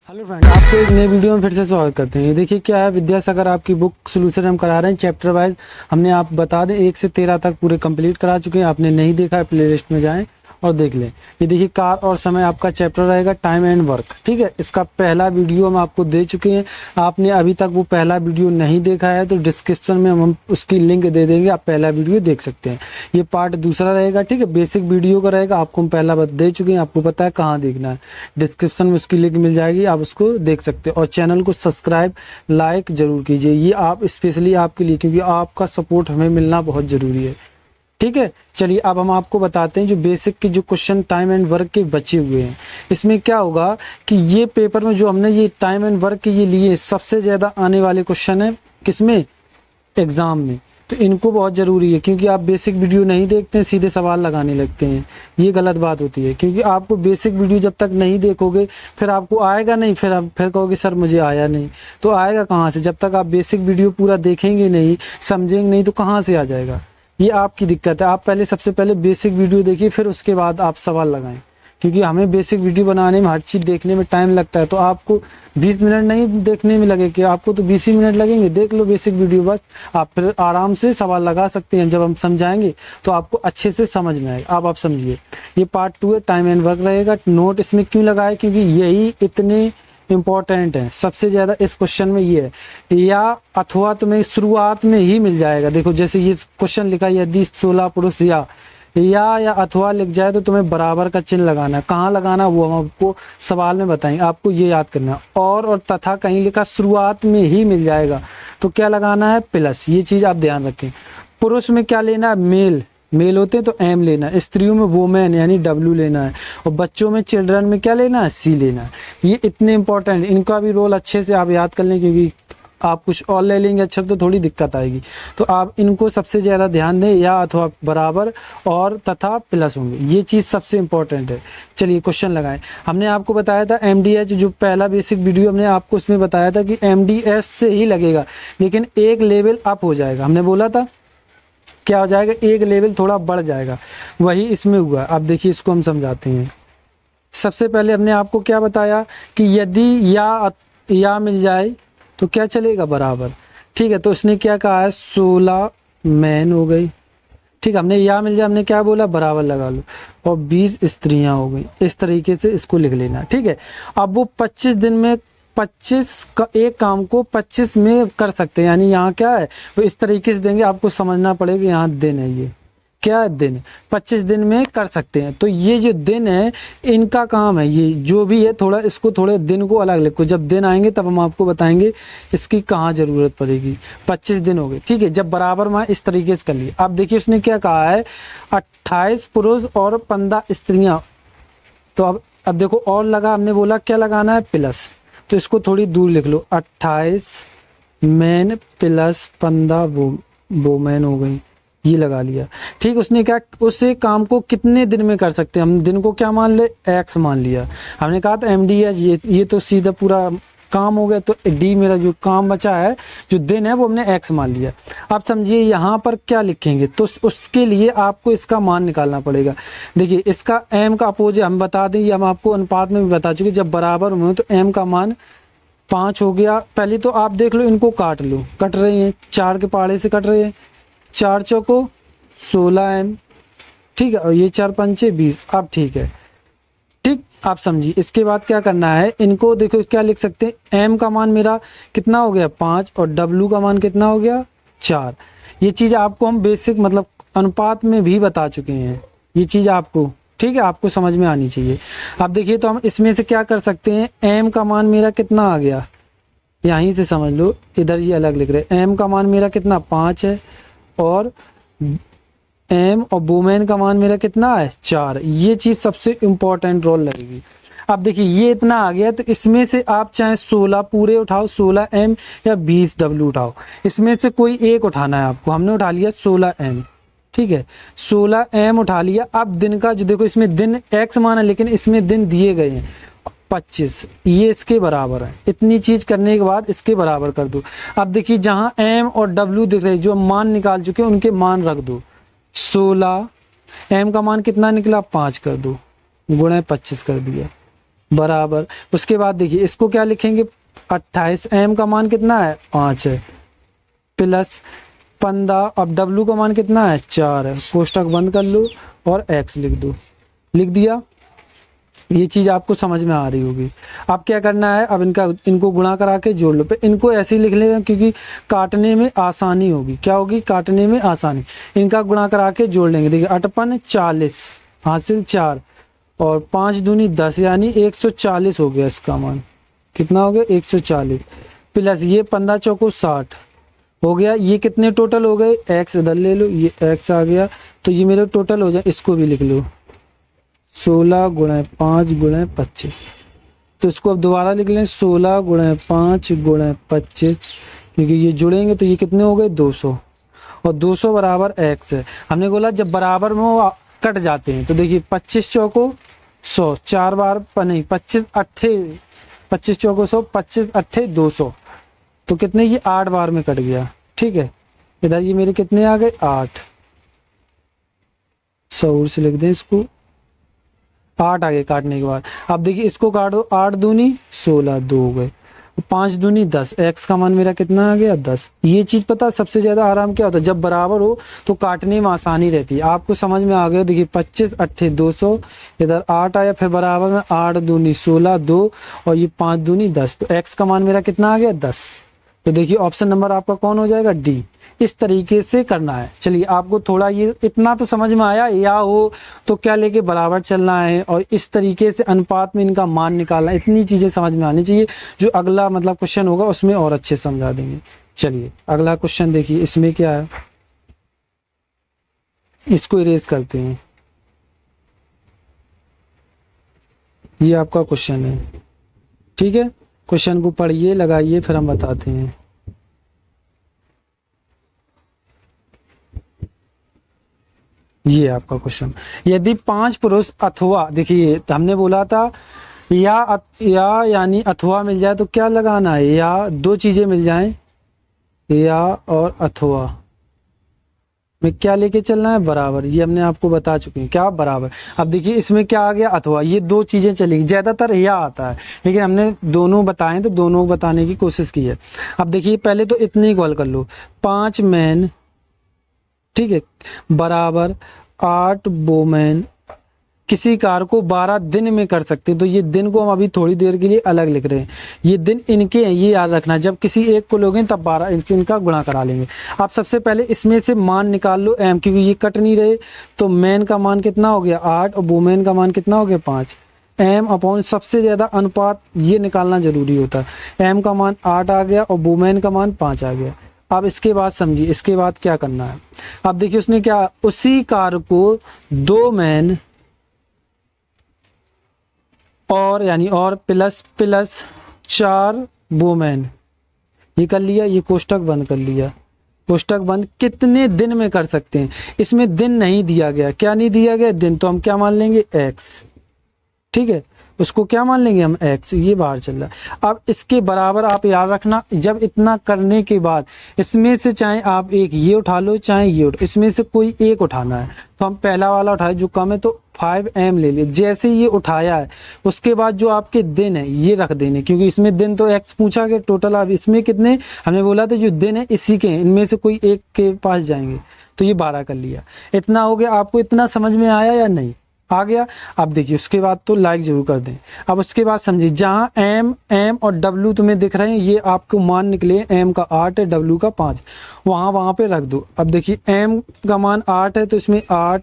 Hello friend, आपको एक नई वीडियो में फिर से स्वागत करते हैं। ये देखिए क्या है, विद्यासागर आपकी बुक सोल्यूशन हम करा रहे हैं चैप्टर वाइज। हमने आप बता दें 1 से 13 तक पूरे कंप्लीट करा चुके हैं। आपने नहीं देखा है, प्ले लिस्ट में जाएं और देख लें। ये देखिए कार और समय आपका चैप्टर रहेगा टाइम एंड वर्क। ठीक है, इसका पहला वीडियो हम आपको दे चुके हैं। आपने अभी तक वो पहला वीडियो नहीं देखा है तो डिस्क्रिप्शन में हम उसकी लिंक दे देंगे, आप पहला वीडियो देख सकते हैं। ये पार्ट दूसरा रहेगा। ठीक है, बेसिक वीडियो का रहेगा। आपको हम पहला दे चुके हैं, आपको पता है कहाँ देखना है। डिस्क्रिप्शन में उसकी लिंक मिल जाएगी, आप उसको देख सकते हैं। और चैनल को सब्सक्राइब लाइक जरूर कीजिए, ये आप स्पेशली आपके लिए, क्योंकि आपका सपोर्ट हमें मिलना बहुत ज़रूरी है। ठीक है, चलिए अब हम आपको बताते हैं जो बेसिक के जो क्वेश्चन टाइम एंड वर्क के बचे हुए हैं। इसमें क्या होगा कि ये पेपर में जो हमने ये टाइम एंड वर्क के ये लिए सबसे ज़्यादा आने वाले क्वेश्चन है किसमें, एग्जाम में। तो इनको बहुत ज़रूरी है, क्योंकि आप बेसिक वीडियो नहीं देखते हैं, सीधे सवाल लगाने लगते हैं। ये गलत बात होती है, क्योंकि आपको बेसिक वीडियो जब तक नहीं देखोगे फिर आपको आएगा नहीं। फिर आप फिर कहोगे सर मुझे आया नहीं, तो आएगा कहाँ से? जब तक आप बेसिक वीडियो पूरा देखेंगे नहीं, समझेंगे नहीं, तो कहाँ से आ जाएगा? ये आपकी दिक्कत है। आप पहले सबसे पहले बेसिक वीडियो देखिए, फिर उसके बाद आप सवाल लगाएं, क्योंकि हमें बेसिक वीडियो बनाने में हर चीज़ देखने में टाइम लगता है। तो आपको 20 मिनट नहीं देखने में लगेगी, आपको तो 20 ही मिनट लगेंगे। देख लो बेसिक वीडियो, बस आप फिर आराम से सवाल लगा सकते हैं। जब हम समझाएंगे तो आपको अच्छे से समझ में आएगा। अब आप समझिए, ये पार्ट 2 है, टाइम एंड वर्क रहेगा। नोट इसमें क्यों लगाए? क्योंकि यही इतने इम्पॉर्टेंट है। सबसे ज़्यादा इस क्वेश्चन में ये है, या अथवा तुम्हें शुरुआत में ही मिल जाएगा। देखो जैसे ये क्वेश्चन लिखा है, यदि 16 पुरुष या अथवा लिख जाए तो तुम्हें बराबर का चिन्ह लगाना है। कहाँ लगाना वो हम आपको सवाल में बताएंगे, आपको ये याद करना है। और तथा कहीं लिखा शुरुआत में ही मिल जाएगा तो क्या लगाना है? प्लस। ये चीज़ आप ध्यान रखें। पुरुष में क्या लेना है? मेल होते हैं तो एम लेना है। स्त्रियों में वोमेन यानी डब्ल्यू लेना है। और बच्चों में चिल्ड्रन में क्या लेना है? सी लेना है। ये इतने इंपॉर्टेंट, इनका भी रोल अच्छे से आप याद कर लें, क्योंकि आप कुछ और ले लेंगे अक्षर तो थोड़ी दिक्कत आएगी। तो आप इनको सबसे ज़्यादा ध्यान दें, या अथवा बराबर और तथा प्लस होंगे। ये चीज़ सबसे इंपॉर्टेंट है। चलिए क्वेश्चन लगाएं। हमने आपको बताया था MDH, जो पहला बेसिक वीडियो हमने आपको उसमें बताया था कि MDS से ही लगेगा, लेकिन एक लेवल अप हो जाएगा। हमने बोला था क्या हो जाएगा? एक लेवल थोड़ा बढ़ जाएगा। वही इसमें हुआ। अब देखिए इसको हम समझाते हैं। सबसे पहले हमने आपको क्या बताया कि यदि या मिल जाए तो क्या चलेगा? बराबर। ठीक है, तो उसने क्या कहा है? 16 मैन हो गई। ठीक है, हमने या मिल जाए, हमने क्या बोला? बराबर लगा लो। और 20 स्त्रियां हो गई। इस तरीके से इसको लिख लेना। ठीक है, अब वो 25 दिन में 25 का एक काम को 25 में कर सकते हैं। यानी यहाँ क्या है, वो इस तरीके से देंगे, आपको समझना पड़ेगा। यहाँ दिन है, ये क्या है? दिन। 25 दिन में कर सकते हैं। तो ये जो दिन है इनका काम है, ये जो भी है थोड़ा इसको, थोड़े दिन को अलग लिखो। जब दिन आएंगे तब हम आपको बताएंगे इसकी कहाँ ज़रूरत पड़ेगी। 25 दिन हो गए। ठीक है, जब बराबर में इस तरीके से कर लिए। अब देखिए उसने क्या कहा है, 28 पुरुष और 15 स्त्रियाँ। तो अब देखो और लगा, हमने बोला क्या लगाना है? प्लस। तो इसको थोड़ी दूर लिख लो। 28 मैन प्लस 15 वोमेन हो गई। ये लगा लिया। ठीक, उसने क्या, उसे काम को कितने दिन में कर सकते हैं? हम दिन को क्या मान ले? X मान लिया। हमने कहा था MDH, ये तो सीधा पूरा काम हो गया। तो D मेरा जो काम बचा है, जो दिन है, वो हमने X मान लिया। आप समझिए यहाँ पर क्या लिखेंगे, तो उसके लिए आपको इसका मान निकालना पड़ेगा। देखिए इसका M का अपोजिट हम बता दें, ये हम आपको अनुपात में भी बता चुके। जब बराबर हो तो M का मान 5 हो गया। पहले तो आप देख लो, इनको काट लो, कट रहे हैं, 4 के पहाड़े से कट रहे हैं। 4 चौको 16 M। ठीक है, और ये 4 पंचे 20। अब ठीक है, ठीक, आप समझिए। इसके बाद क्या करना है, इनको देखो क्या लिख सकते हैं। M का मान मेरा कितना हो गया? 5। और W का मान कितना हो गया? 4। ये चीज़ आपको हम बेसिक मतलब अनुपात में भी बता चुके हैं। ये चीज़ आपको, ठीक है, आपको समझ में आनी चाहिए। अब देखिए तो हम इसमें से क्या कर सकते हैं, M का मान मेरा कितना आ गया, यहीं से समझ लो। इधर ये अलग लिख रहे हैं। M का मान मेरा कितना? 5 है। और M और वोमेन का मान मेरा कितना है? 4। ये चीज़ सबसे इम्पोर्टेंट रोल लगेगी। अब देखिए ये इतना आ गया, तो इसमें से आप चाहे 16 पूरे उठाओ, 16 M, या 20 W उठाओ। इसमें से कोई एक उठाना है आपको। हमने उठा लिया 16 M। ठीक है, 16 M उठा लिया। अब दिन का जो देखो, इसमें दिन X मान है, लेकिन इसमें दिन दिए गए हैं 25, ये इसके बराबर है। इतनी चीज करने के बाद इसके बराबर कर दो। अब देखिए जहां M और W दिख रहे, जो मान निकाल चुके हैं उनके मान रख दो। 16 M का मान कितना निकला? 5 कर दो, गुणे 25 कर दिया। बराबर, उसके बाद देखिए इसको क्या लिखेंगे, 28, m का मान कितना है 5 है, प्लस 15, अब w का मान कितना है 4 है, कोष्टक बंद कर लो और x लिख दो, लिख दिया। ये चीज आपको समझ में आ रही होगी। अब क्या करना है, अब इनको गुणा करा के जोड़ लो, इनको ऐसे ही लिख लेना क्योंकि काटने में आसानी होगी। क्या होगी, काटने में आसानी। इनका गुणा करा के जोड़ लेंगे। देखिए 58 40 हासिल 4 और 5 दूनी 10 यानी 140 हो गया इसका मान। कितना हो गया 140, प्लस ये 15 चौको 60 हो गया। ये कितने टोटल हो गए, x इधर ले लो, ये x आ गया, तो ये मेरे टोटल हो जाए। इसको भी लिख लो 16 गुणे 5 गुणे 25। तो इसको अब दोबारा लिख लें 16 गुणे 5 गुणे 25, क्योंकि ये जुड़ेंगे तो ये कितने हो गए 200, और 200 बराबर x है। हमने बोला जब बराबर में वो कट जाते हैं तो देखिए 25 चौको 100, 4 बार नहीं 25 अट्ठे 25 चौको 100, 25 अट्ठे 200, तो कितने ये 8 बार में कट गया। ठीक है, इधर ये मेरे कितने आ गए 8, 100 से लिख दें इसको, 8 आ गए काटने के बाद। अब देखिए इसको काटो, 8 दूनी 16, 2 हो गए, 5 दूनी 10, x का मान मेरा कितना आ गया 10। ये चीज पता सबसे ज्यादा आराम क्या होता है, जब बराबर हो तो काटने में आसानी रहती है। आपको समझ में आ गया। देखिए 25 अट्ठे 200, इधर 8 आया, फिर बराबर में 8 दूनी 16, 2 और ये 5 दूनी 10, तो x का मान मेरा कितना आ गया 10। तो देखिए ऑप्शन नंबर आपका कौन हो जाएगा, डी। इस तरीके से करना है। चलिए आपको थोड़ा ये इतना तो समझ में आया, या हो तो क्या लेके बराबर चलना है और इस तरीके से अनुपात में इनका मान निकालना, इतनी चीजें समझ में आनी चाहिए। जो अगला मतलब क्वेश्चन होगा उसमें और अच्छे समझा देंगे। चलिए अगला क्वेश्चन देखिए, इसमें क्या है, इसको इरेज करते हैं। ये आपका क्वेश्चन है, ठीक है। क्वेश्चन को पढ़िए, लगाइए, फिर हम बताते हैं। ये आपका क्वेश्चन, यदि 5 पुरुष अथवा, देखिए हमने बोला था या यानी अथवा मिल जाए तो क्या लगाना है, या 2 चीजें मिल जाएं, या और अथवा में क्या लेके चलना है, बराबर। ये हमने आपको बता चुके हैं क्या, बराबर। अब देखिए इसमें क्या आ गया, अथवा, ये 2 चीजें चलेगी। ज्यादातर या आता है, लेकिन हमने दोनों बताए तो दोनों बताने की कोशिश की है। अब देखिए पहले तो इतनी इक्वल कर लो, 5 मैन, ठीक है, बराबर 8 वोमेन किसी कार्य को 12 दिन में कर सकते। तो ये दिन को हम अभी थोड़ी देर के लिए अलग लिख रहे हैं, ये दिन इनके हैं, ये याद रखना। जब किसी एक को लोगे तब 12 इनका गुणा करा लेंगे। आप सबसे पहले इसमें से मान निकाल लो m, क्योंकि ये कट नहीं रहे। तो मैन का मान कितना हो गया 8 और वोमेन का मान कितना हो गया 5। m अपॉन सबसे ज्यादा अनुपात ये निकालना जरूरी होता है। m का मान 8 आ गया और वोमेन का मान 5 आ गया। अब इसके बाद समझिए, इसके बाद क्या करना है। अब देखिए उसने क्या, उसी कार्य को 2 मैन और यानी और प्लस 4 वोमेन, ये कर लिया, ये कोष्टक बंद कर लिया। कोष्टक बंद कितने दिन में कर सकते हैं, इसमें दिन नहीं दिया गया। क्या नहीं दिया गया, दिन, तो हम क्या मान लेंगे x, ठीक है, उसको क्या मान लेंगे हम x, ये बाहर चल रहा है। अब इसके बराबर आप याद रखना, जब इतना करने के बाद इसमें से चाहे आप एक ये उठा लो चाहे ये उठा, इसमें से कोई एक उठाना है। तो हम पहला वाला उठाए जो कम है, तो 5m ले लिए। जैसे ये उठाया है उसके बाद जो आपके दिन है ये रख देने, क्योंकि इसमें दिन तो x पूछा गया टोटल। अब इसमें कितने, हमने बोला था जो दिन है इसी के, इनमें से कोई एक के पास जाएंगे, तो ये 12 कर लिया। इतना हो गया। आपको इतना समझ में आया या नहीं, आ गया। अब देखिए उसके बाद तो लाइक जरूर कर दें। अब उसके बाद समझिए, जहां m और w तुम्हें दिख रहे हैं, ये आपको मान निकले, m का 8 है, w का 5, वहां पे रख दो। अब देखिए m का मान 8 है, तो इसमें 8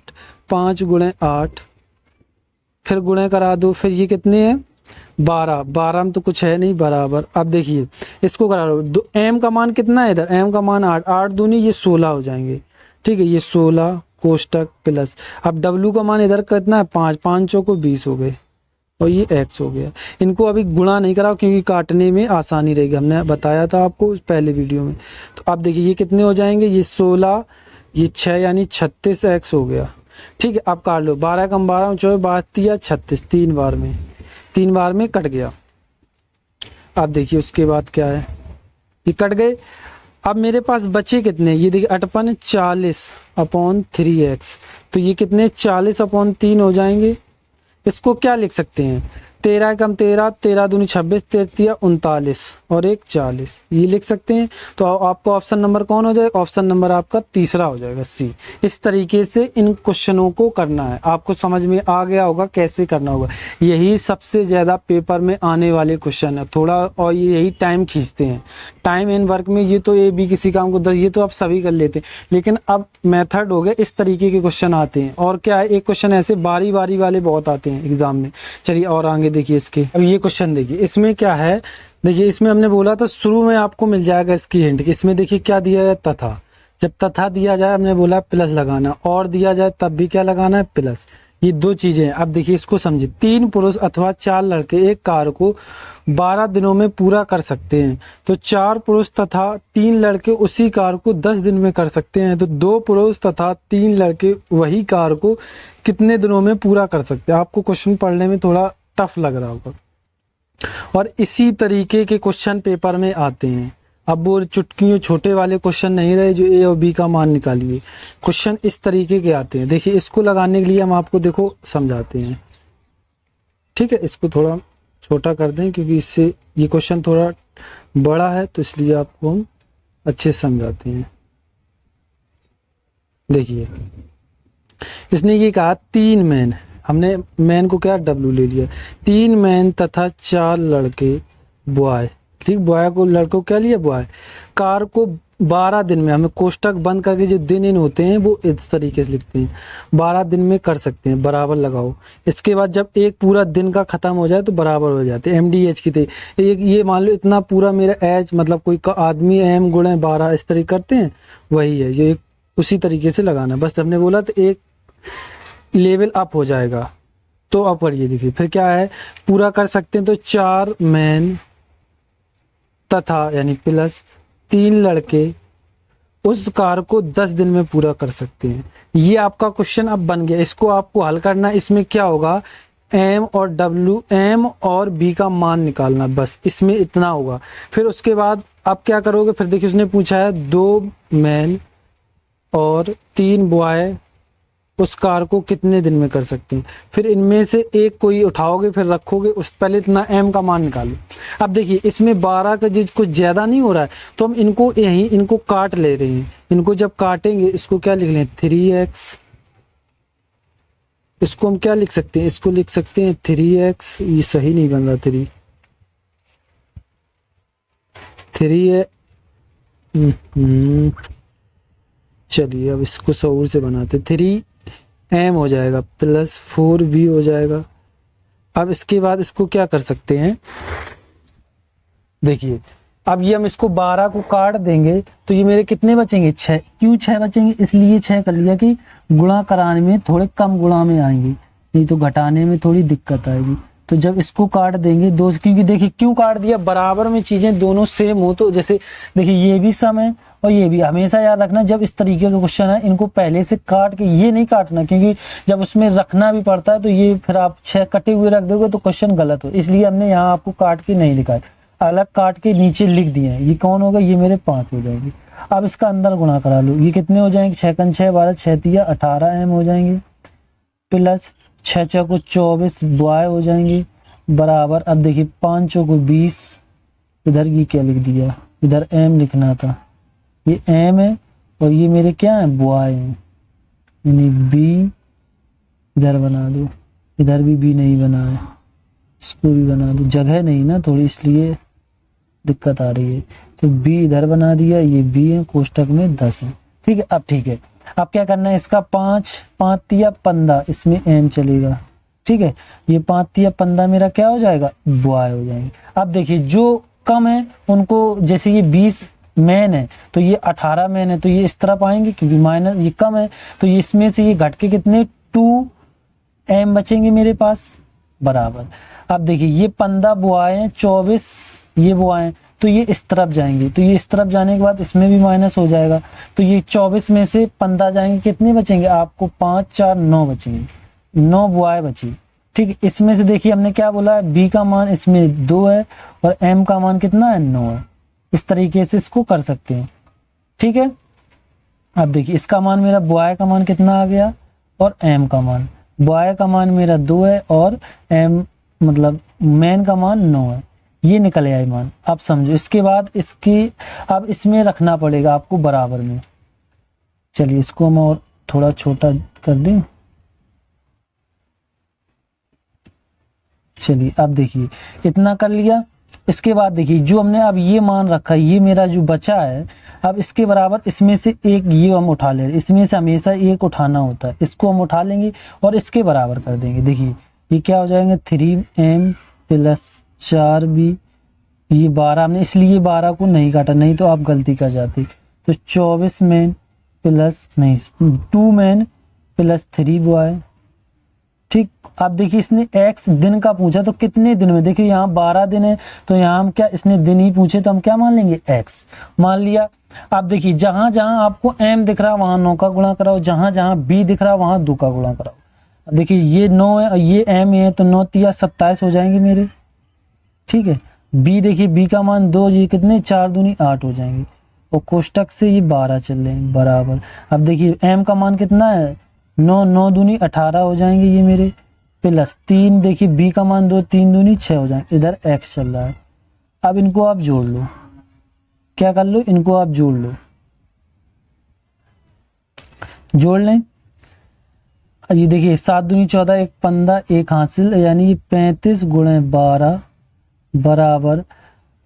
5 गुणे 8, फिर गुणे करा दो, फिर ये कितने हैं 12, 12 में तो कुछ है नहीं, बराबर। अब देखिए इसको करा दो, m का मान कितना है, इधर m का मान 8, 8 दूनी ये 16 हो जाएंगे, ठीक है, ये 16 कोष्टक प्लस, अब w का मान इधर कितना है 5, 5 चौको 20 हो गए, और ये x हो गया। इनको अभी गुणा नहीं कराओ क्योंकि काटने में आसानी रहेगी, हमने बताया था आपको पहले वीडियो में। तो अब देखिए ये कितने हो जाएंगे, ये 16, ये 6 यानी 36x हो गया, ठीक है। अब काट लो, 12 कम 12 24 12 36, 3 बार में कट गया। अब देखिए उसके बाद क्या है, ये कट गए। अब मेरे पास बचे कितने, ये देखिए 58 40/3x, तो ये कितने 40/3 हो जाएंगे। इसको क्या लिख सकते हैं, 13 कम 13, 13 दूनी 26, 13 39 और 1 40, ये लिख सकते हैं। तो आपको ऑप्शन नंबर कौन हो जाएगा? ऑप्शन नंबर आपका तीसरा हो जाएगा, सी। इस तरीके से इन क्वेश्चनों को करना है। आपको समझ में आ गया होगा कैसे करना होगा। यही सबसे ज़्यादा पेपर में आने वाले क्वेश्चन है थोड़ा, और यही टाइम खींचते हैं। टाइम एंड वर्क में ये तो ए बी किसी काम को 10, ये तो आप सभी कर लेते हैं, लेकिन अब मेथड हो गया, इस तरीके के क्वेश्चन आते हैं। और क्या है, एक क्वेश्चन ऐसे बारी बारी वाले बहुत आते हैं एग्जाम में। चलिए और आगे देखिए इसके। अब ये क्वेश्चन देखिए, इसमें क्या है, देखिए इसमें हमने बोला था शुरू में आपको मिल जाएगा इसकी हिंट। इसमें देखिए क्या दिया है, तथा। जब तथा दिया जाए हमने बोला प्लस लगाना, और दिया जाए तब भी क्या लगाना है, प्लस। ये दो चीजें हैं। अब देखिए इसको समझिए, 3 पुरुष अथवा 4 लड़के एक कार्य को 12 दिनों में पूरा कर सकते हैं, तो 4 पुरुष तथा 3 लड़के उसी कार्य को 10 दिन में कर सकते हैं, तो 2 पुरुष तथा 3 लड़के वही कार्य को कितने दिनों में पूरा कर सकते हैं? आपको क्वेश्चन पढ़ने में थोड़ा टफ लग रहा होगा, और इसी तरीके के क्वेश्चन पेपर में आते हैं। अब वो चुटकियों छोटे वाले क्वेश्चन नहीं रहे जो ए और बी का मान निकालिए, क्वेश्चन इस तरीके के आते हैं। देखिए इसको लगाने के लिए हम आपको देखो समझाते हैं, ठीक है। इसको थोड़ा छोटा कर दें क्योंकि इससे ये क्वेश्चन थोड़ा बड़ा है, तो इसलिए आपको हम अच्छे से समझाते हैं। देखिए इसने ये कहा 3 मैन, हमने मैन को क्या डब्ल्यू ले लिया, 3 मैन तथा 4 लड़के बॉय, ठीक, बॉय को लड़कों क्या लिया, बॉय, कार को 12 दिन में, हमें कोष्टक बंद करके जो दिन इन होते हैं वो इस तरीके से लिखते हैं, 12 दिन में कर सकते हैं, बराबर लगाओ। इसके बाद जब एक पूरा दिन का खत्म हो जाए तो बराबर हो जाते हैं, MDH की थे। ये मान लो इतना पूरा मेरा एच, मतलब कोई आदमी M गुणे 12 इस तरीके करते हैं, वही है ये, उसी तरीके से लगाना। बस हमने बोला तो एक लेवल अप हो जाएगा। तो अब पढ़िए, देखिए फिर क्या है, पूरा कर सकते हैं, तो 4 मैन तथा यानी प्लस 3 लड़के उस कार को 10 दिन में पूरा कर सकते हैं। ये आपका क्वेश्चन अब बन गया। इसको आपको हल करना, इसमें क्या होगा, M और W, M और B का मान निकालना, बस इसमें इतना होगा। फिर उसके बाद आप क्या करोगे, फिर देखिए उसने पूछा है 2 मैन और 3 बॉय उस कार को कितने दिन में कर सकते हैं। फिर इनमें से एक कोई उठाओगे, फिर रखोगे, उस पहले इतना M का मान निकालो। अब देखिए इसमें 12 का जो कुछ ज्यादा नहीं हो रहा है, तो हम इनको यहीं इनको काट ले रहे हैं। इनको जब काटेंगे इसको क्या लिख लें, 3x, इसको हम क्या लिख सकते हैं, इसको लिख सकते हैं 3x, ये सही नहीं बन रहा, 3 चलिए अब इसको सऊर से बनाते, 3M हो जाएगा प्लस 4B हो जाएगा। अब इसके बाद इसको क्या कर सकते हैं, देखिए अब ये हम इसको 12 को काट देंगे तो ये मेरे कितने बचेंगे, 6। क्यों 6 बचेंगे, इसलिए 6 कर लिया कि गुणा कराने में थोड़े कम गुणा में आएंगे, नहीं तो घटाने में थोड़ी दिक्कत आएगी। तो जब इसको काट देंगे दो, क्योंकि देखिए क्यों काट दिया, बराबर में चीजें दोनों सेम हो, तो जैसे देखिए ये भी सम है और ये भी। हमेशा याद रखना जब इस तरीके का क्वेश्चन है, इनको पहले से काट के, ये नहीं काटना, क्योंकि जब उसमें रखना भी पड़ता है तो ये फिर आप 6 कटे हुए रख दोगे तो क्वेश्चन गलत हो, इसलिए हमने यहाँ आपको काट के नहीं लिखा है, अलग काट के नीचे लिख दिए हैं। ये कौन होगा, ये मेरे 5 हो जाएंगे। अब इसका अंदर गुणा करा लो, ये कितने हो जाएंगे, 6 कन 6 12, 6 तिया 18M हो जाएंगे, प्लस 6 चौको 24 बॉय हो जाएंगे, बराबर। अब देखिए 5 चौको 20, इधर ये क्या लिख दिया, इधर M लिखना था, ये M है और ये मेरे क्या है, बॉय है, यानी B इधर बना दो, इधर भी B नहीं बना है, इसको भी बना दो, जगह नहीं ना थोड़ी, इसलिए दिक्कत आ रही है। तो B इधर बना दिया, ये B है, कोष्टक में 10 है, ठीक है। अब ठीक है, अब क्या करना है, इसका 5 5 तिया 15, इसमें M चलेगा, ठीक है। ये 5 तिया 15 मेरा क्या हो जाएगा, बॉय हो जाएंगे। अब देखिए जो कम है उनको, जैसे ये 20 मैन है तो ये 18 मैन है, तो ये इस तरफ आएंगे, क्योंकि माइनस ये कम है, तो ये इसमें से ये घट के कितने 2M बचेंगे मेरे पास, बराबर। अब देखिए ये 15 बॉय हैं, 24 ये बॉय हैं, तो ये इस तरफ जाएंगे, तो ये इस तरफ जाने के बाद इसमें भी माइनस हो जाएगा, तो ये 24 में से 15 जाएंगे, कितने बचेंगे आपको, 5 4 9 बचेंगे, 9 बॉय बची, ठीक। इसमें से देखिए हमने क्या बोला है, B का मान इसमें 2 है और M का मान कितना है, 9 है। इस तरीके से इसको कर सकते हैं, ठीक है। अब देखिए इसका मान मेरा, बॉय का मान कितना आ गया और M का मान, बॉय का मान मेरा 2 है और M मतलब मैन का मान 9 है, ये निकल आया मान। आप समझो, इसके बाद इसकी अब इसमें रखना पड़ेगा आपको बराबर में। चलिए इसको हम और थोड़ा छोटा कर दें। चलिए अब देखिए इतना कर लिया। इसके बाद देखिए जो हमने अब ये मान रखा है, ये मेरा जो बचा है, अब इसके बराबर इसमें से एक ये हम उठा ले रहे हैं। इसमें से हमेशा एक उठाना होता है, इसको हम उठा लेंगे और इसके बराबर कर देंगे। देखिए ये क्या हो जाएंगे 3m + 4b, ये 12 हमने इसलिए 12 को नहीं काटा, नहीं तो आप गलती कर जाते। तो 24 मैन प्लस नहीं 2 मैन + 3 बॉय। ठीक, अब देखिए इसने x दिन का पूछा तो कितने दिन में, देखिए यहाँ 12 दिन है तो यहाँ हम क्या, इसने दिन ही पूछे तो हम क्या मान लेंगे x मान लिया। अब देखिए जहां जहां आपको m दिख रहा वहां 9 का गुणा कराओ, जहां जहां b दिख रहा वहां 2 का गुणा कराओ। अब देखिए ये 9 है और ये m है तो 9 × 27 हो जाएंगे मेरे। ठीक है, b देखिए b का मान 2, ये कितने 4 दूनी 8 हो जाएंगे और कोष्टक से ये 12 चल रहे हैं बराबर। अब देखिए m का मान कितना है 9, 9 दूनी 18 हो जाएंगे ये मेरे, प्लस 3 देखिए b का मान 2, 3 दूनी 6 हो जाएंगे। इधर x चल रहा है। अब इनको आप जोड़ लो, क्या कर लो, इनको आप जोड़ लो, जोड़ लें। ये देखिए 7 दूनी 14, 1 15, 1 हासिल, यानी ये 35 × 12 बराबर।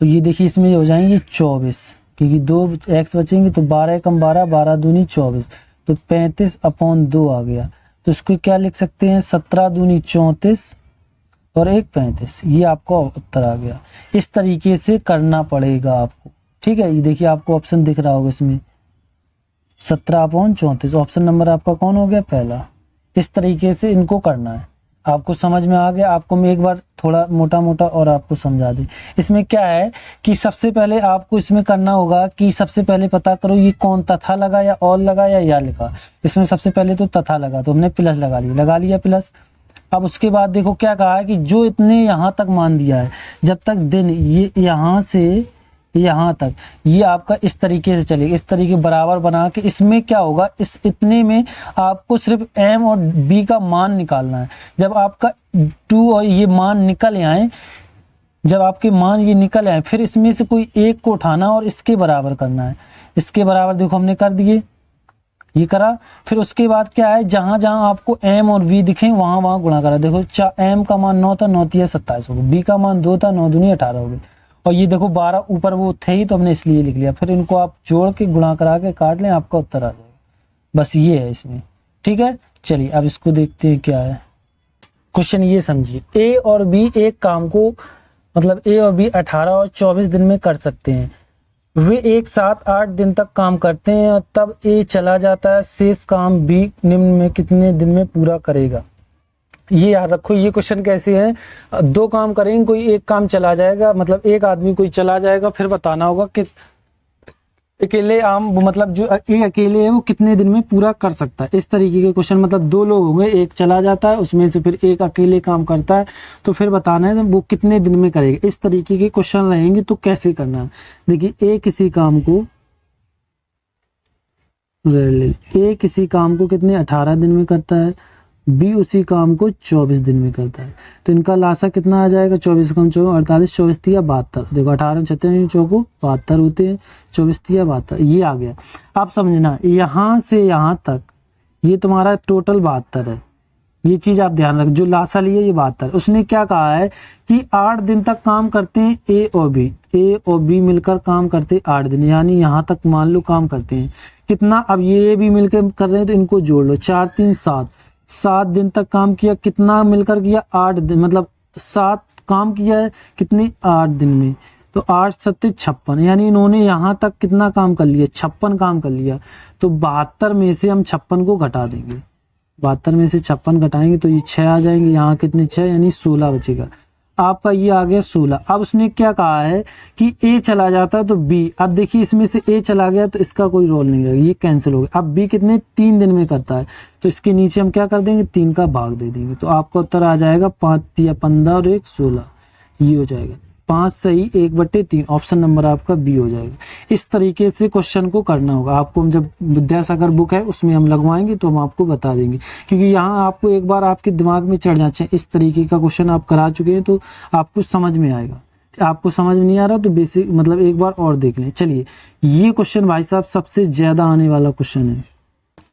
ये देखिए इसमें हो जाएंगे 24, क्योंकि 2 x बचेंगे तो 12 × 12, 12 दूनी 24, तो 35/2 आ गया। तो इसको क्या लिख सकते हैं 17 दूनी 34 और 1 35, ये आपका उत्तर आ गया। इस तरीके से करना पड़ेगा आपको। ठीक है, ये देखिए आपको ऑप्शन दिख रहा होगा इसमें 17/34, ऑप्शन नंबर आपका कौन हो गया, पहला। इस तरीके से इनको करना है। आपको समझ में आ गया? आपको मैं एक बार थोड़ा मोटा मोटा और आपको समझा दूं। इसमें क्या है कि सबसे पहले आपको इसमें करना होगा कि सबसे पहले पता करो ये कौन तथा लगा या और लगा या लिखा। इसमें सबसे पहले तो तथा लगा तो हमने प्लस लगा लिया प्लस। अब उसके बाद देखो क्या कहा है कि जो इतने यहाँ तक मान दिया है, जब तक दिन ये यहाँ से यहाँ तक ये आपका इस तरीके से चलेगा, इस तरीके बराबर बना के इसमें क्या होगा, इस इतने में आपको सिर्फ m और b का मान निकालना है। जब आपका 2 और ये मान निकल आए, जब आपके मान ये निकल आए, फिर इसमें से कोई एक को उठाना और इसके बराबर करना है। इसके बराबर देखो हमने कर दिए, ये करा। फिर उसके बाद क्या है, जहां जहां आपको m और v दिखे वहां वहां गुणा करा। देखो m का मान 9 था, 9 × 27 हो गया, b का मान 2 था, 9 दूनी 18 हो गए, और ये देखो 12 ऊपर वो थे ही तो हमने इसलिए लिख लिया। फिर इनको आप जोड़ के गुणा करा के काट लें, आपका उत्तर आ जाएगा। बस ये है इसमें। ठीक है, चलिए अब इसको देखते हैं क्या है क्वेश्चन। ये समझिए, a और b एक काम को मतलब a और b 18 और 24 दिन में कर सकते हैं। वे एक साथ 8 दिन तक काम करते हैं और तब a चला जाता है। शेष काम b निम्न में कितने दिन में पूरा करेगा। ये याद रखो, ये क्वेश्चन कैसे है, 2 काम करेंगे, कोई एक काम चला जाएगा, मतलब एक आदमी कोई चला जाएगा, फिर बताना होगा कि अकेले आम मतलब जो एक अकेले है वो कितने दिन में पूरा कर सकता है। इस तरीके के क्वेश्चन, मतलब 2 लोग होंगे, एक चला जाता है, उसमें से फिर एक अकेले काम करता है, तो फिर बताना है वो कितने दिन में करेगा। इस तरीके के क्वेश्चन रहेंगे तो कैसे करना है। देखिए किसी काम को कितने 18 दिन में करता है, बी उसी काम को 24 दिन में करता है। तो इनका लासा कितना आ जाएगा, 24 कम 24 48, 24 × 72। देखो 18 36 चौको 72 होते हैं, 24 × 72 ये आ गया। आप समझना यहाँ से यहाँ तक ये तुम्हारा टोटल 72 है। ये चीज आप ध्यान रख, जो लासा लिए ये 72। उसने क्या कहा है कि 8 दिन तक काम करते हैं ए और बी मिलकर काम करते 8 दिन, यानी यहाँ तक मान लो काम करते हैं कितना। अब ये भी मिलकर कर रहे हैं तो इनको जोड़ लो, 4 3 7 दिन तक काम किया, कितना मिलकर किया 8 दिन, मतलब 7 काम किया है कितने 8 दिन में, तो 8 7 56, यानी इन्होंने यहाँ तक कितना काम कर लिया 56 काम कर लिया। तो 72 में से हम 56 को घटा देंगे, 72 में से 56 घटाएंगे तो ये 6 आ जाएंगे, यहाँ कितने 6 यानी 16 बचेगा। आपका ये आ गया 16। अब उसने क्या कहा है कि ए चला जाता है तो बी, अब देखिए इसमें से ए चला गया तो इसका कोई रोल नहीं रहेगा, ये कैंसिल हो गया। अब बी कितने 3 दिन में करता है तो इसके नीचे हम क्या कर देंगे 3 का भाग दे देंगे, तो आपका उत्तर आ जाएगा 5 × 15 और 1 16, ये हो जाएगा। 5 सही 1/3, ऑप्शन नंबर आपका बी हो जाएगा। इस तरीके से क्वेश्चन को करना होगा आपको। हम जब विद्यासागर बुक है उसमें हम लगवाएंगे तो हम आपको बता देंगे, क्योंकि यहाँ आपको एक बार आपके दिमाग में चढ़ जाना चाहिए। इस तरीके का क्वेश्चन आप करा चुके हैं तो आपको समझ में आएगा। आपको समझ में नहीं आ रहा तो बेसिक मतलब एक बार और देख लें। चलिए, ये क्वेश्चन भाई साहब सबसे ज्यादा आने वाला क्वेश्चन है।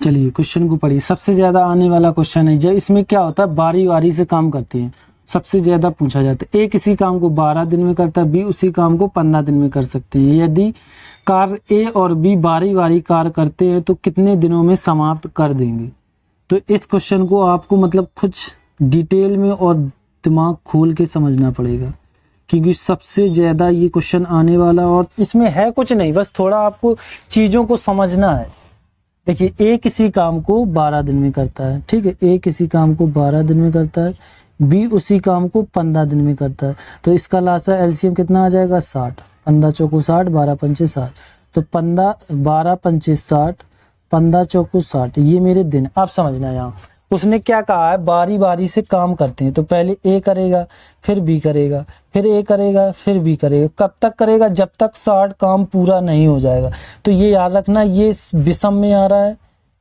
चलिए क्वेश्चन को पढ़िए। सबसे ज्यादा आने वाला क्वेश्चन है। जब इसमें क्या होता है, बारी बारी से काम करते हैं, सबसे ज्यादा पूछा जाता है। ए किसी काम को 12 दिन में करता है, बी उसी काम को 15 दिन में कर सकते हैं। यदि कार्य ए और बी बारी बारी कार्य करते हैं तो कितने दिनों में समाप्त कर देंगे। तो इस क्वेश्चन को आपको मतलब कुछ डिटेल में और दिमाग खोल के समझना पड़ेगा, क्योंकि सबसे ज्यादा ये क्वेश्चन आने वाला। और इसमें है कुछ नहीं, बस थोड़ा आपको चीजों को समझना है। देखिए, ए किसी काम को 12 दिन में करता है, ठीक है, ए किसी काम को 12 दिन में करता है, बी उसी काम को 15 दिन में करता है। तो इसका लासा एलसीएम कितना आ जाएगा, 60। 15 चौको 60, 12 पंचे 60, तो 12 पंचे 60, 15 चौको 60, ये मेरे दिन। आप समझना, यहाँ उसने क्या कहा है, बारी बारी से काम करते हैं। तो पहले ए करेगा, फिर बी करेगा, फिर ए करेगा, फिर बी करेगा। कब तक करेगा, जब तक 60 काम पूरा नहीं हो जाएगा। तो ये याद रखना, ये विषम में आ रहा है,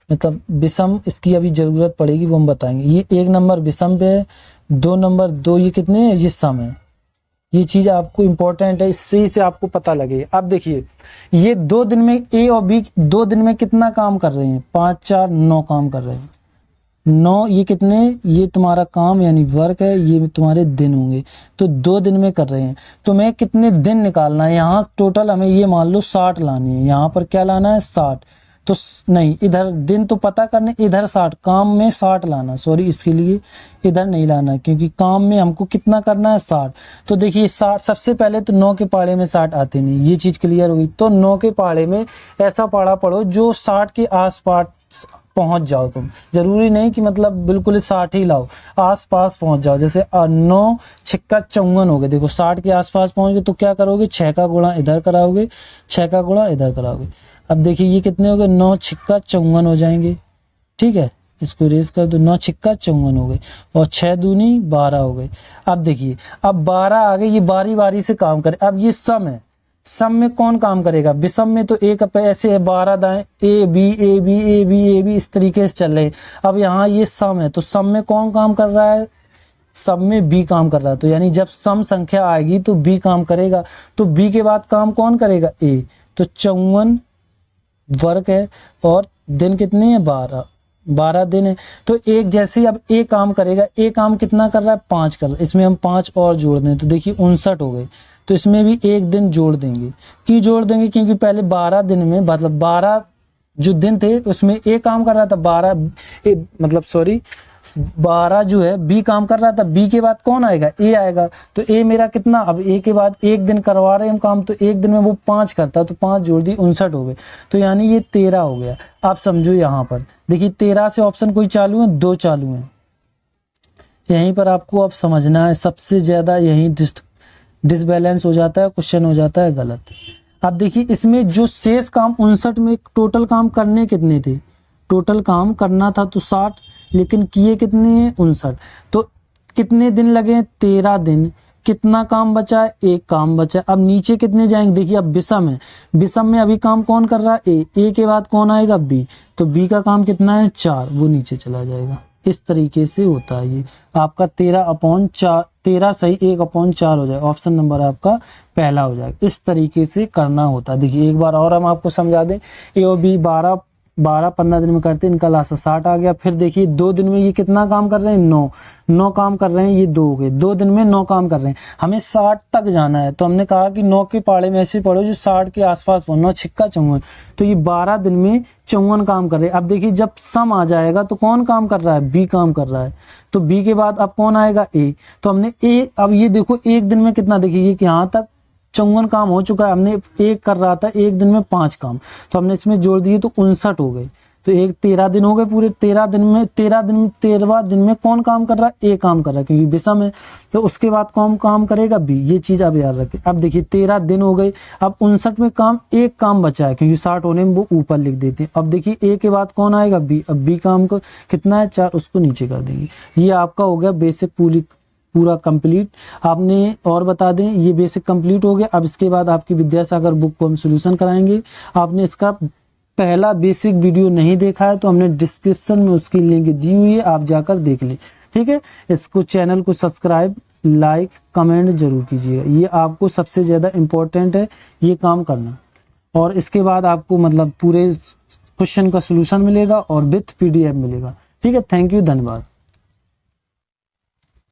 मतलब विषम, इसकी अभी जरूरत पड़ेगी, वो हम बताएंगे। ये 1 नंबर विषम पे है, 2 नंबर 2 ये कितने हैं, ये सम है। ये चीज आपको इंपॉर्टेंट है, इससे से आपको पता लगेगा। अब देखिए, ये 2 दिन में ए और बी 2 दिन में कितना काम कर रहे हैं, 5 4 9 काम कर रहे हैं। 9 ये कितने, ये तुम्हारा काम यानी वर्क है, ये तुम्हारे दिन होंगे। तो 2 दिन में कर रहे हैं, तो मैं कितने दिन निकालना है, यहाँ टोटल हमें ये मान लो 60 लानी है। यहाँ पर क्या लाना है, 60। तो नहीं, इधर दिन तो पता करने, इधर 60, काम में 60 लाना, सॉरी इसके लिए इधर नहीं लाना, क्योंकि काम में हमको कितना करना है, 60। तो देखिए 60, सबसे पहले तो 9 के पाड़े में 60 आते नहीं, ये चीज क्लियर हुई। तो 9 के पाड़े में ऐसा पाड़ा पढ़ो जो 60 के आसपास पहुंच जाओ। तुम जरूरी नहीं कि मतलब बिल्कुल 60 ही लाओ, आसपास पहुंच जाओ। जैसे 9 छिक्का 54 हो गए, देखो 60 के आसपास पहुंच गए तो क्या करोगे, 6 का गुणा इधर कराओगे, 6 का गुणा इधर कराओगे। अब देखिए ये कितने हो गए, 9 छिक्का 54 हो जाएंगे, ठीक है, इसको रेज कर दो, 9 छिक्का 54 हो गए, और 6 दूनी 12 हो गए। अब देखिए, अब 12 आ गए, ये बारी बारी से काम करे। अब ये सम है, सम में कौन काम करेगा, विषम में तो एक ऐसे है, 12 दाएं, A B A B A B A B, इस तरीके से चल रहे हैं। अब यहाँ ये सम है, तो सम में कौन काम कर रहा है, सम में बी काम कर रहा है। तो यानी जब सम संख्या आएगी तो बी काम करेगा। तो बी के बाद काम कौन करेगा, ए। तो 54 वर्क है, और दिन कितने हैं, 12 दिन है। तो एक जैसे अब ए काम करेगा, ए काम कितना कर रहा है, 5 कर रहा है। इसमें हम 5 और जोड़ दें तो देखिए 59 हो गए। तो इसमें भी एक दिन जोड़ देंगे। क्यों जोड़ देंगे, क्योंकि पहले 12 दिन में मतलब 12 जो दिन थे उसमें ए काम कर रहा था, 12 जो है बी काम कर रहा था। बी के बाद कौन आएगा, ए आएगा। तो ए मेरा कितना, अब ए के बाद एक दिन करवा रहे हैं हम काम, तो एक दिन में वो 5 करता, तो 5 जोड़ दी, 59 हो गए। तो यानी ये 13 हो गया। आप समझो, यहाँ पर देखिए 13 से ऑप्शन कोई चालू है, 2 चालू है। यहीं पर आपको अब समझना है, सबसे ज्यादा यही डिसबैलेंस हो जाता है, क्वेश्चन हो जाता है गलत। अब देखिए इसमें जो शेष काम 59 में टोटल काम करने कितने थे, टोटल काम करना था तो 60, लेकिन किए कितने हैं, 59। तो कितने दिन लगे, 13 दिन। कितना काम बचा है, एक काम बचा। अब नीचे कितने जाएंगे, देखिए अब विषम है, विषम में अभी काम कौन कर रहा है, ए के बाद कौन आएगा, बी। तो बी का काम कितना है, 4, वो नीचे चला जाएगा। इस तरीके से होता है ये आपका 13/4, 13 सही 1/4 हो जाएगा। ऑप्शन नंबर आपका पहला हो जाएगा। इस तरीके से करना होता है। देखिए एक बार और हम आपको समझा दें, ए और बी 12-15 दिन में करते हैं, इनका लासा 60 आ गया। फिर देखिए 2 दिन में ये कितना काम कर रहे हैं, 9 काम कर रहे हैं, ये 2 हो गए। 2 दिन में 9 काम कर रहे हैं, हमें 60 तक जाना है। तो हमने कहा कि 9 के पाड़े में ऐसे पढ़ो जो 60 के आसपास पहुंच, 9 छिक्का 54। तो ये 12 दिन में 54 काम कर रहे हैं। अब देखिए जब सम आ जाएगा तो कौन काम कर रहा है, बी काम कर रहा है। तो बी के बाद अब कौन आएगा, ए। तो हमने ए, अब ये देखो एक दिन में कितना, देखिए कि यहाँ तक 54 काम हो चुका है। हमने एक कर रहा था, एक दिन में 5 काम, तो हमने इसमें जोड़ दिए तो 59 हो गए। तो एक 13 दिन हो गए पूरे। 13 दिन में कौन काम कर रहा है, ए काम कर रहा है, क्योंकि विषम है। तो उसके बाद कौन काम करेगा, बी। ये चीज आप याद रखें। अब देखिए 13 दिन हो गए, अब 59 में काम एक काम बचा है, क्योंकि 60 होने में वो ऊपर लिख देते हैं। अब देखिए ए के बाद कौन आएगा, बी। अब बी काम को कितना है, 4, उसको नीचे कर देंगे। ये आपका हो गया बेसिक पूरी पूरा कंप्लीट आपने। और बता दें ये बेसिक कंप्लीट हो गया। अब इसके बाद आपकी विद्यासागर बुक को हम सोल्यूशन कराएंगे। आपने इसका पहला बेसिक वीडियो नहीं देखा है तो हमने डिस्क्रिप्शन में उसकी लिंक दी हुई है, आप जाकर देख लें। ठीक है, इसको चैनल को सब्सक्राइब, लाइक, कमेंट जरूर कीजिएगा। ये आपको सबसे ज़्यादा इम्पोर्टेंट है ये काम करना। और इसके बाद आपको मतलब पूरे क्वेश्चन का सोल्यूशन मिलेगा और विथ PDF मिलेगा। ठीक है, थैंक यू, धन्यवाद।